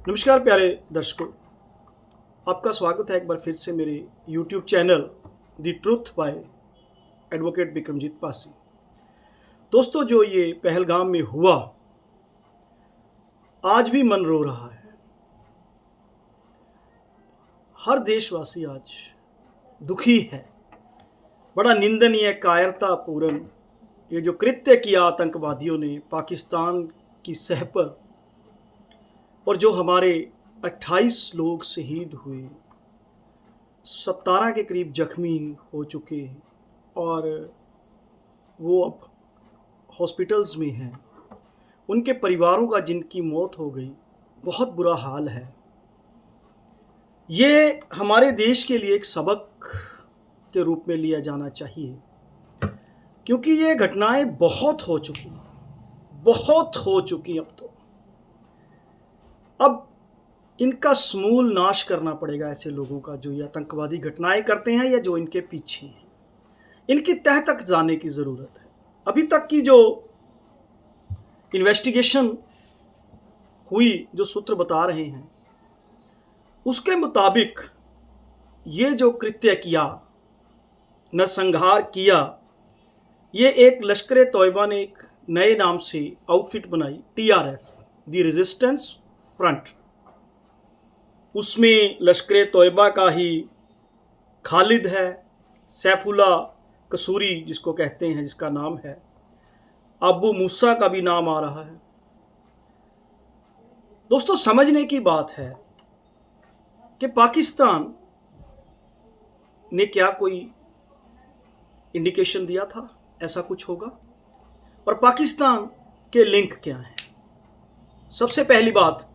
नमस्कार प्यारे दर्शकों, आपका स्वागत है एक बार फिर से मेरे YouTube channel the truth by advocate Bikramjit Pasi. दोस्तों, जो ये पहलगाम में हुआ आज भी मन रो रहा है। हर देशवासी आज दुखी है। बड़ा निंदनीय, कायरतापूर्ण ये जो कृत्य किया आतंकवादियों ने पाकिस्तान की सह पर, और जो हमारे 28 लोग शहीद हुए, 17 के करीब जख्मी हो चुके हैं और वो अब हॉस्पिटल्स में हैं। उनके परिवारों का जिनकी मौत हो गई, बहुत बुरा हाल है। ये हमारे देश के लिए एक सबक के रूप में लिया जाना चाहिए, क्योंकि ये घटनाएं बहुत हो चुकी अब इनका समूल नाश करना पड़ेगा ऐसे लोगों का जो ये आतंकवादी घटनाएं करते हैं या जो इनके पीछे हैं। इनकी तह तक जाने की ज़रूरत है। अभी तक की जो इन्वेस्टिगेशन हुई, जो सूत्र बता रहे हैं, उसके मुताबिक ये जो कृत्य किया, नरसंहार किया, ये एक लश्कर तोयबा ने एक नए नाम से आउटफिट बनाई, TRF, द रेजिस्टेंस फ्रंट। उसमें लश्कर तोयबा का ही खालिद है, सैफुल्ला कसूरी जिसको कहते हैं, जिसका नाम है, अबू मूसा का भी नाम आ रहा है। दोस्तों, समझने की बात है कि पाकिस्तान ने क्या कोई इंडिकेशन दिया था ऐसा कुछ होगा, और पाकिस्तान के लिंक क्या हैं। सबसे पहली बात,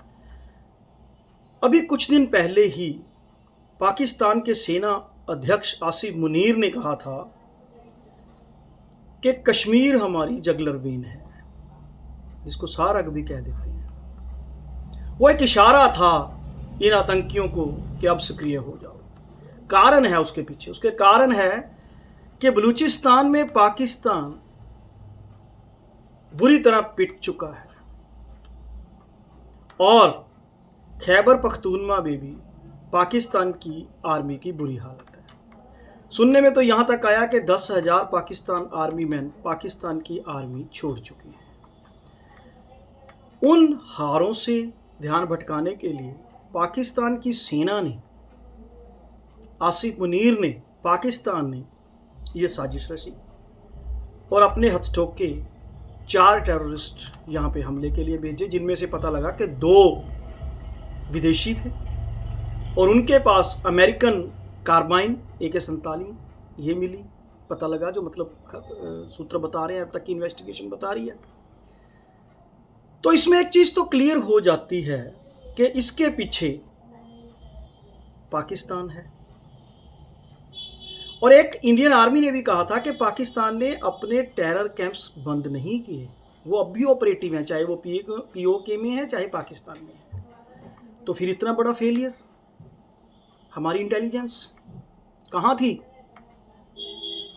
अभी कुछ दिन पहले ही पाकिस्तान के सेना अध्यक्ष आसिफ मुनीर ने कहा था कि कश्मीर हमारी जगलर वेन है, जिसको सारग भी कह देते हैं। वो एक इशारा था इन आतंकियों को कि अब सक्रिय हो जाओ। कारण है उसके पीछे, उसके कारण है कि बलूचिस्तान में पाकिस्तान बुरी तरह पिट चुका है और खैबर पख्तूनख्वा में भी पाकिस्तान की आर्मी की बुरी हालत है। सुनने में तो यहाँ तक आया कि 10,000 पाकिस्तान आर्मी मैन पाकिस्तान की आर्मी छोड़ चुकी है। उन हारों से ध्यान भटकाने के लिए पाकिस्तान की सेना ने, आसिफ मुनीर ने, पाकिस्तान ने ये साजिश रची और अपने हथठोके 4 टेररिस्ट यहाँ पे हमले के लिए भेजे, जिनमें से पता लगा कि 2 विदेशी थे और उनके पास अमेरिकन कार्बाइन AK-47 ये मिली, पता लगा, जो मतलब सूत्र बता रहे हैं, अब तक की इन्वेस्टिगेशन बता रही है। तो इसमें एक चीज़ तो क्लियर हो जाती है कि इसके पीछे पाकिस्तान है। और एक इंडियन आर्मी ने भी कहा था कि पाकिस्तान ने अपने टेरर कैंप्स बंद नहीं किए, वो अब भी ऑपरेटिव हैं, चाहे वो POK में है चाहे पाकिस्तान में है। तो फिर इतना बड़ा फेलियर, हमारी इंटेलिजेंस कहाँ थी,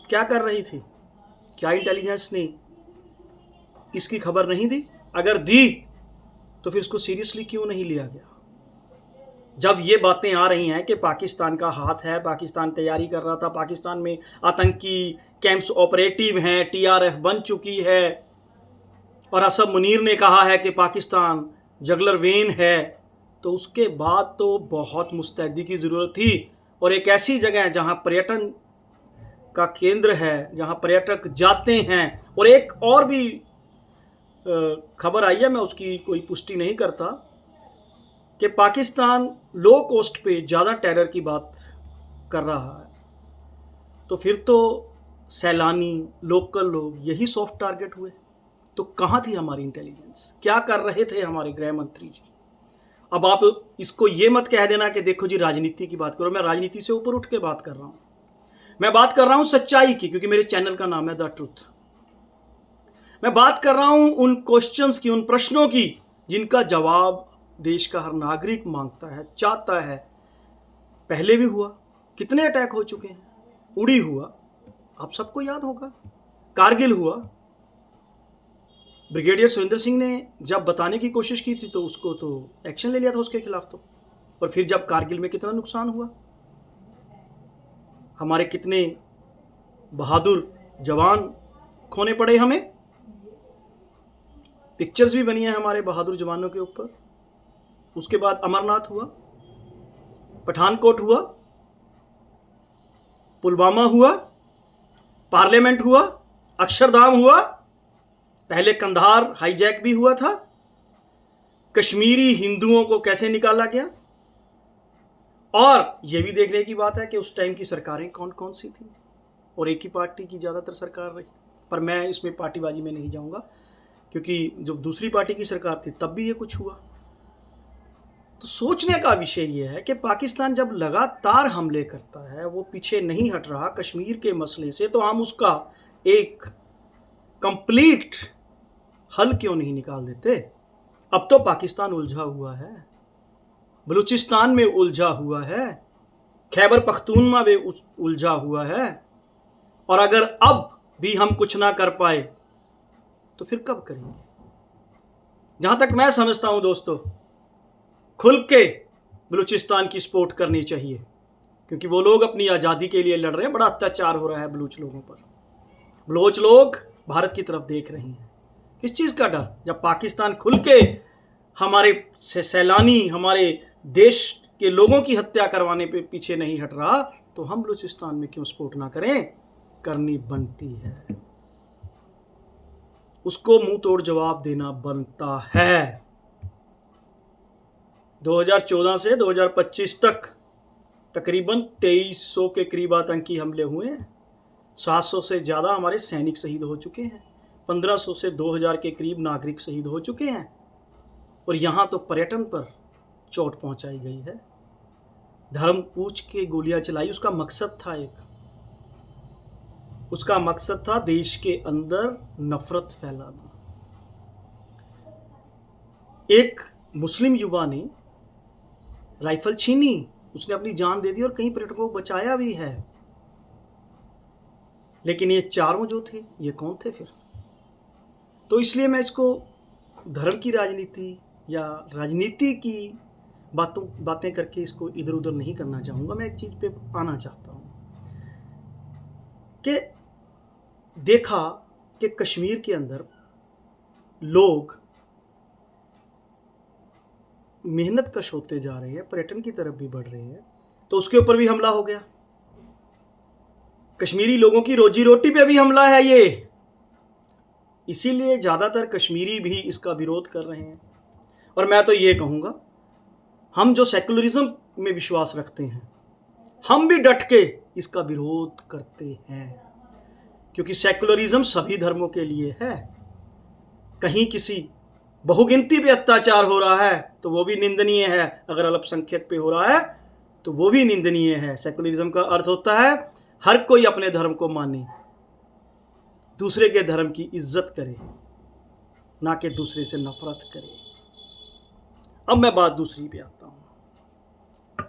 क्या कर रही थी? क्या इंटेलिजेंस ने इसकी खबर नहीं दी? अगर दी तो फिर इसको सीरियसली क्यों नहीं लिया गया? जब ये बातें आ रही हैं कि पाकिस्तान का हाथ है, पाकिस्तान तैयारी कर रहा था, पाकिस्तान में आतंकी कैंप्स ऑपरेटिव हैं, TRF बन चुकी है और आसिफ मुनीर ने कहा है कि पाकिस्तान जगलर वेन है, तो उसके बाद तो बहुत मुस्तैदी की ज़रूरत थी। और एक ऐसी जगह जहां पर्यटन का केंद्र है, जहां पर्यटक जाते हैं। और एक और भी खबर आई है, मैं उसकी कोई पुष्टि नहीं करता, कि पाकिस्तान लो कॉस्ट पे ज़्यादा टेरर की बात कर रहा है। तो फिर तो सैलानी, लोकल लोग यही सॉफ्ट टारगेट हुए। तो कहाँ थी हमारी इंटेलिजेंस? क्या कर रहे थे हमारे गृह मंत्री जी? अब आप इसको ये मत कह देना कि देखो जी राजनीति की बात करो। मैं राजनीति से ऊपर उठ के बात कर रहा हूँ, मैं बात कर रहा हूँ सच्चाई की, क्योंकि मेरे चैनल का नाम है द ट्रूथ। मैं बात कर रहा हूँ उन क्वेश्चंस की, उन प्रश्नों की जिनका जवाब देश का हर नागरिक मांगता है, चाहता है। पहले भी हुआ, कितने अटैक हो चुके हैं। उड़ी हुआ, आप सबको याद होगा, कारगिल हुआ, ब्रिगेडियर सुरेंद्र सिंह ने जब बताने की कोशिश की थी तो उसको तो एक्शन ले लिया था उसके खिलाफ तो। और फिर जब कारगिल में कितना नुकसान हुआ, हमारे कितने बहादुर जवान खोने पड़े हमें, पिक्चर्स भी बनी है हमारे बहादुर जवानों के ऊपर। उसके बाद अमरनाथ हुआ, पठानकोट हुआ, पुलवामा हुआ, पार्लियामेंट हुआ, अक्षरधाम हुआ, पहले कंधार हाईजैक भी हुआ था, कश्मीरी हिंदुओं को कैसे निकाला गया। और यह भी देखने की बात है कि उस टाइम की सरकारें कौन कौन सी थी, और एक ही पार्टी की ज़्यादातर सरकार रही। पर मैं इसमें पार्टीबाजी में नहीं जाऊंगा, क्योंकि जब दूसरी पार्टी की सरकार थी तब भी ये कुछ हुआ। तो सोचने का विषय ये है कि पाकिस्तान जब लगातार हमले करता है, वो पीछे नहीं हट रहा कश्मीर के मसले से, तो हम उसका एक कंप्लीट हल क्यों नहीं निकाल देते। अब तो पाकिस्तान उलझा हुआ है, बलूचिस्तान में उलझा हुआ है, खैबर पख्तूनख्वा में उलझा हुआ है, और अगर अब भी हम कुछ ना कर पाए तो फिर कब करेंगे। जहां तक मैं समझता हूं दोस्तों, खुल के बलूचिस्तान की सपोर्ट करनी चाहिए, क्योंकि वो लोग अपनी आज़ादी के लिए लड़ रहे हैं। बड़ा अत्याचार हो रहा है बलूच लोगों पर। बलोच लोग भारत की तरफ देख रहे हैं। किस चीज़ का डर? जब पाकिस्तान खुल के हमारे सैलानी, हमारे देश के लोगों की हत्या करवाने पे पीछे नहीं हट रहा, तो हम बलूचिस्तान में क्यों सपोर्ट ना करें? करनी बनती है, उसको मुंह तोड़ जवाब देना बनता है। 2014 से 2025 तक तकरीबन 2300 के करीब आतंकी हमले हुए हैं। 700 से ज़्यादा हमारे सैनिक शहीद हो चुके हैं। 1500 से 2000 के करीब नागरिक शहीद हो चुके हैं। और यहाँ तो पर्यटन पर चोट पहुँचाई गई है। धर्म पूछ के गोलियाँ चलाई, उसका मकसद था उसका मकसद था देश के अंदर नफरत फैलाना। एक मुस्लिम युवा ने राइफल छीनी, उसने अपनी जान दे दी और कई पर्यटकों को बचाया भी है। लेकिन ये चारों जो थे, ये कौन थे फिर? तो इसलिए मैं इसको धर्म की राजनीति या राजनीति की बातें करके इसको इधर उधर नहीं करना चाहूँगा। मैं एक चीज़ पे आना चाहता हूँ कि देखा कि कश्मीर के अंदर लोग मेहनत कश होते जा रहे हैं, पर्यटन की तरफ भी बढ़ रहे हैं, तो उसके ऊपर भी हमला हो गया। कश्मीरी लोगों की रोजी रोटी पे भी हमला है ये। इसीलिए ज़्यादातर कश्मीरी भी इसका विरोध कर रहे हैं। और मैं तो ये कहूँगा, हम जो सेकुलरिज्म में विश्वास रखते हैं, हम भी डट के इसका विरोध करते हैं, क्योंकि सेकुलरिज्म सभी धर्मों के लिए है। कहीं किसी बहुगिनती पे अत्याचार हो रहा है तो वो भी निंदनीय है, अगर अल्पसंख्यक पे हो रहा है तो वो भी निंदनीय है। सेकुलरिज्म का अर्थ होता है हर कोई अपने धर्म को माने, दूसरे के धर्म की इज्जत करे, ना कि दूसरे से नफरत करे। अब मैं बात दूसरी पे आता हूं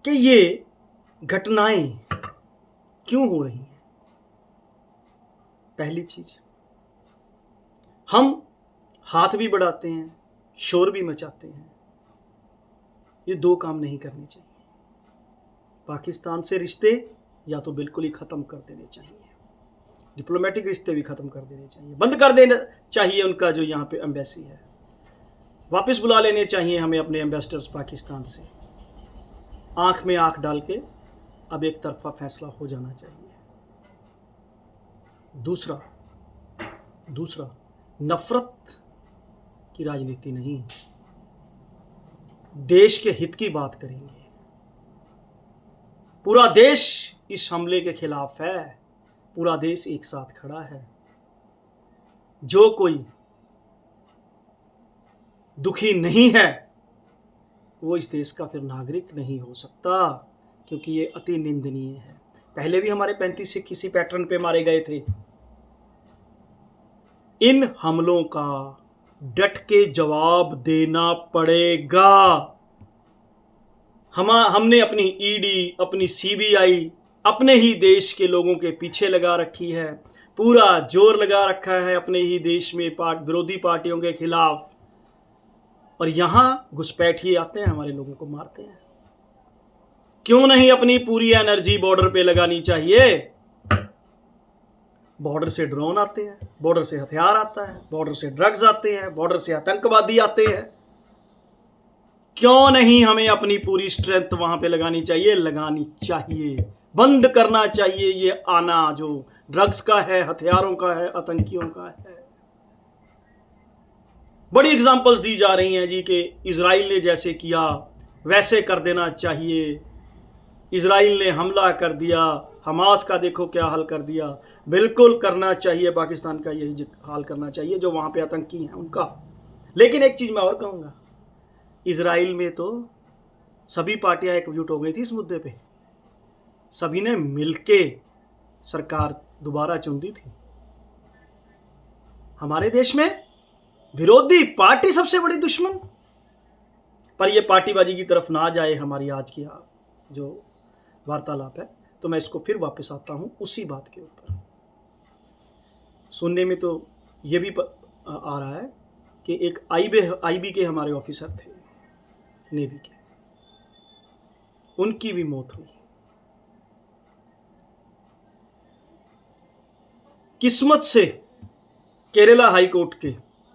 कि ये घटनाएं क्यों हो रही हैं। पहली चीज, हम हाथ भी बढ़ाते हैं, शोर भी मचाते हैं। ये दो काम नहीं करने चाहिए। पाकिस्तान से रिश्ते या तो बिल्कुल ही ख़त्म कर देने चाहिए, डिप्लोमेटिक रिश्ते भी ख़त्म कर देने चाहिए, बंद कर देना चाहिए उनका जो यहाँ पे एम्बेसी है, वापस बुला लेने चाहिए हमें अपने एम्बेसडर्स पाकिस्तान से। आँख में आँख डाल के अब एक तरफा फैसला हो जाना चाहिए। दूसरा नफरत की राजनीति नहीं, देश के हित की बात करेंगे। पूरा देश इस हमले के खिलाफ है, पूरा देश एक साथ खड़ा है। जो कोई दुखी नहीं है वो इस देश का फिर नागरिक नहीं हो सकता, क्योंकि ये अति निंदनीय है। पहले भी हमारे 35 सिख किसी पैटर्न पे मारे गए थे। इन हमलों का डट के जवाब देना पड़ेगा। हमने अपनी ईडी, अपनी सीबीआई अपने ही देश के लोगों के पीछे लगा रखी है। पूरा जोर लगा रखा है अपने ही देश में विरोधी पार्टियों के खिलाफ, और यहाँ घुसपैठिए आते हैं, हमारे लोगों को मारते हैं। क्यों नहीं अपनी पूरी एनर्जी बॉर्डर पे लगानी चाहिए? बॉर्डर से ड्रोन आते हैं, बॉर्डर से हथियार आता है, बॉर्डर से ड्रग्स आते हैं, बॉर्डर से आतंकवादी आते हैं। क्यों नहीं हमें अपनी पूरी स्ट्रेंथ वहां पे लगानी चाहिए? लगानी चाहिए, बंद करना चाहिए ये आना जो ड्रग्स का है, हथियारों का है, आतंकियों का है। बड़ी एग्जांपल्स दी जा रही हैं जी कि इजराइल ने जैसे किया वैसे कर देना चाहिए। इजराइल ने हमला कर दिया, हमास का देखो क्या हाल कर दिया। बिल्कुल करना चाहिए, पाकिस्तान का यही हाल करना चाहिए जो वहाँ पे आतंकी हैं उनका। लेकिन एक चीज़ मैं और कहूँगा, इजराइल में तो सभी पार्टियां एकजुट हो गई थी इस मुद्दे पे, सभी ने मिलके सरकार दोबारा चुन दी थी। हमारे देश में विरोधी पार्टी सबसे बड़ी दुश्मन। पर यह पार्टीबाजी की तरफ ना जाए हमारी आज की जो वार्तालाप है, तो मैं इसको फिर वापस आता हूं उसी बात के ऊपर। सुनने में तो ये भी आ रहा है कि एक आईबी के हमारे ऑफिसर थे नेवी के, उनकी भी मौत हुई। किस्मत से केरला हाई कोर्ट के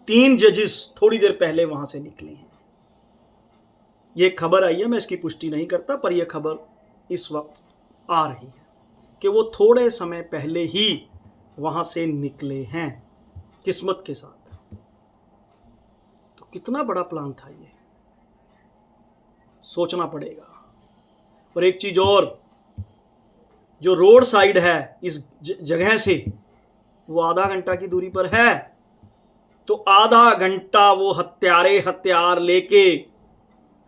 3 जजेस थोड़ी देर पहले वहां से निकले हैं। ये खबर आई है, मैं इसकी पुष्टि नहीं करता, पर यह खबर इस वक्त आ रही है कि वो थोड़े समय पहले ही वहां से निकले हैं किस्मत के साथ। तो कितना बड़ा प्लान था ये, सोचना पड़ेगा। और एक चीज और, जो रोड साइड है इस जगह से वो आधा घंटा की दूरी पर है, तो आधा घंटा वो हथियार लेके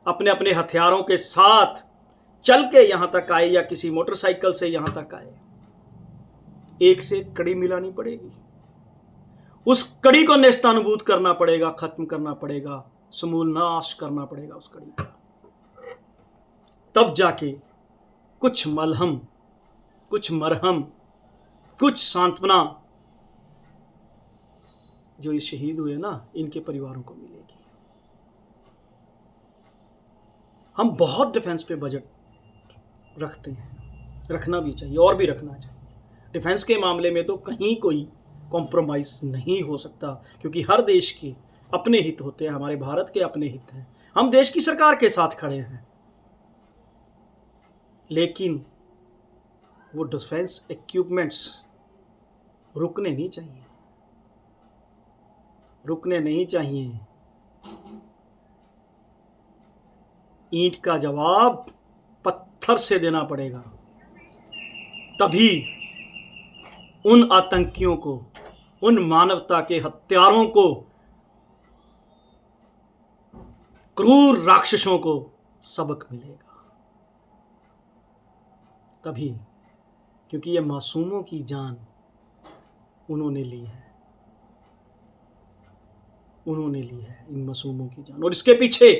अपने अपने हथियारों के साथ चल के यहां तक आए या किसी मोटरसाइकिल से यहां तक आए। एक से एक कड़ी मिलानी पड़ेगी, उस कड़ी को नेस्तानुबूद करना पड़ेगा, खत्म करना पड़ेगा, समूल नाश करना पड़ेगा उस कड़ी का। तब जाके कुछ मलहम, कुछ मरहम, कुछ सांत्वना जो ये शहीद हुए ना, इनके परिवारों को मिलेगी। हम बहुत डिफेंस पे बजट रखते हैं, रखना भी चाहिए और भी रखना चाहिए। डिफेंस के मामले में तो कहीं कोई कॉम्प्रोमाइज नहीं हो सकता, क्योंकि हर देश के अपने हित होते हैं, हमारे भारत के अपने हित हैं। हम देश की सरकार के साथ खड़े हैं, लेकिन वो डिफेंस इक्विपमेंट्स रुकने नहीं चाहिए, रुकने नहीं चाहिए। ईंट का जवाब पत्थर से देना पड़ेगा, तभी उन आतंकियों को, उन मानवता के हत्यारों को, क्रूर राक्षसों को सबक मिलेगा। तभी, क्योंकि ये मासूमों की जान उन्होंने ली है, उन्होंने ली है इन मासूमों की जान, और इसके पीछे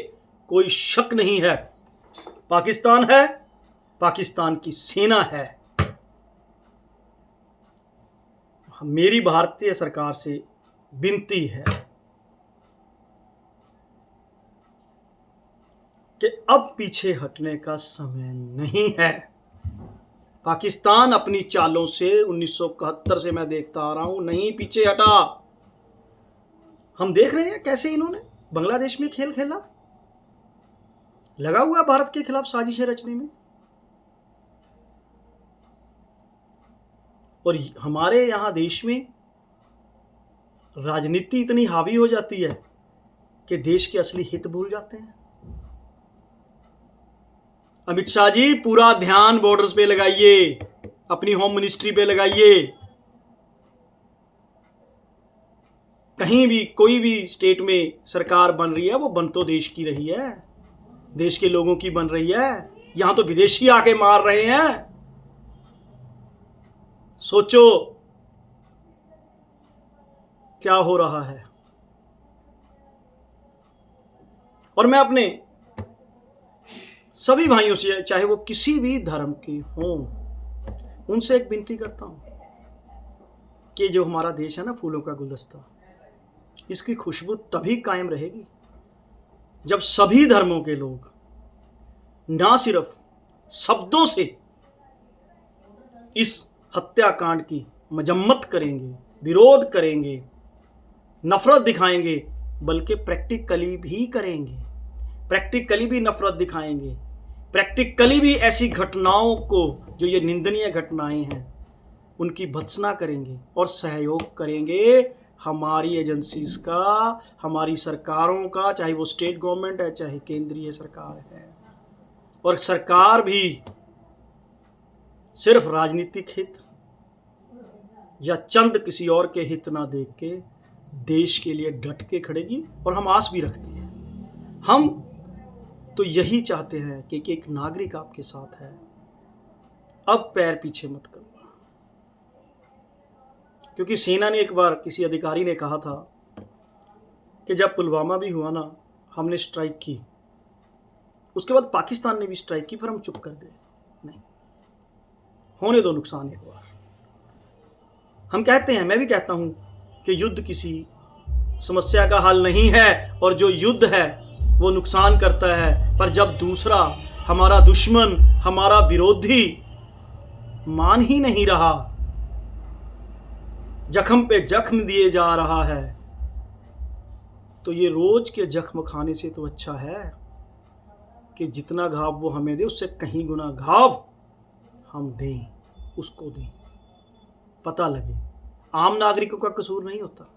कोई शक नहीं है, पाकिस्तान है, पाकिस्तान की सेना है। मेरी भारतीय सरकार से विनती है कि अब पीछे हटने का समय नहीं है। पाकिस्तान अपनी चालों से 1971 से मैं देखता आ रहा हूं, नहीं पीछे हटा। हम देख रहे हैं कैसे इन्होंने बांग्लादेश में खेल खेला, लगा हुआ भारत के खिलाफ साजिशें रचने में। और हमारे यहां देश में राजनीति इतनी हावी हो जाती है कि देश के असली हित भूल जाते हैं। अमित शाह जी, पूरा ध्यान बॉर्डर्स पे लगाइए, अपनी होम मिनिस्ट्री पे लगाइए। कहीं भी कोई भी स्टेट में सरकार बन रही है, वो बन तो देश की रही है, देश के लोगों की बन रही है। यहां तो विदेशी आके मार रहे हैं। सोचो क्या हो रहा है। और मैं अपने सभी भाइयों से, चाहे वो किसी भी धर्म के हों, उनसे एक विनती करता हूं, कि जो हमारा देश है ना, फूलों का गुलदस्ता, इसकी खुशबू तभी कायम रहेगी जब सभी धर्मों के लोग ना सिर्फ शब्दों से इस हत्याकांड की मजम्मत करेंगे, विरोध करेंगे, नफरत दिखाएंगे, बल्कि प्रैक्टिकली भी करेंगे, प्रैक्टिकली भी नफरत दिखाएंगे, प्रैक्टिकली भी ऐसी घटनाओं को, जो ये निंदनीय घटनाएं हैं, उनकी भत्सना करेंगे और सहयोग करेंगे हमारी एजेंसीज का, हमारी सरकारों का, चाहे वो स्टेट गवर्नमेंट है चाहे केंद्रीय सरकार है। और सरकार भी सिर्फ राजनीतिक हित या चंद किसी और के हित ना देख के देश के लिए डट के खड़ेगी। और हम आस भी रखते हैं, हम तो यही चाहते हैं कि एक नागरिक आपके साथ है, अब पैर पीछे मत करो। क्योंकि सेना ने एक बार, किसी अधिकारी ने कहा था कि जब पुलवामा भी हुआ ना, हमने स्ट्राइक की, उसके बाद पाकिस्तान ने भी स्ट्राइक की, फिर हम चुप कर गए। नहीं, होने दो नुकसान एक बार। हम कहते हैं, मैं भी कहता हूं कि युद्ध किसी समस्या का हल नहीं है, और जो युद्ध है वो नुकसान करता है। पर जब दूसरा, हमारा दुश्मन, हमारा विरोधी मान ही नहीं रहा, जख्म पे जख्म दिए जा रहा है, तो ये रोज के जख्म खाने से तो अच्छा है कि जितना घाव वो हमें दे, उससे कहीं गुना घाव हम दें, उसको दें, पता लगे। आम नागरिकों का कसूर नहीं होता,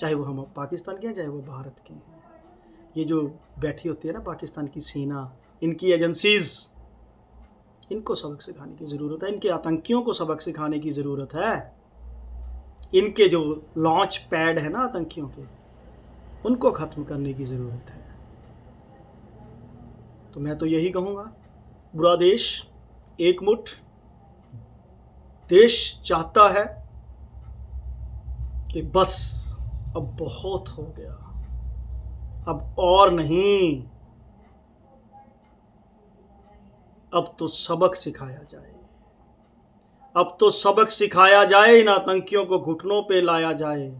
चाहे वो हम पाकिस्तान के हैं चाहे वो भारत के हैं। ये जो बैठी होती है ना पाकिस्तान की सेना, इनकी एजेंसीज, इनको सबक सिखाने की ज़रूरत है। इनके आतंकियों को सबक सिखाने की ज़रूरत है। इनके जो लॉन्च पैड है ना आतंकियों के, उनको ख़त्म करने की ज़रूरत है। तो मैं तो यही कहूँगा, बुरा देश एकमुठ, देश चाहता है कि बस अब बहुत हो गया, अब और नहीं, अब तो सबक सिखाया जाए, अब तो सबक सिखाया जाए, इन आतंकियों को घुटनों पे लाया जाए।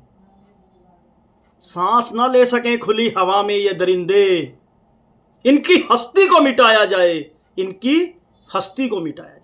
सांस ना ले सकें खुली हवा में ये दरिंदे, इनकी हस्ती को मिटाया जाए, इनकी हस्ती को मिटाया जाए।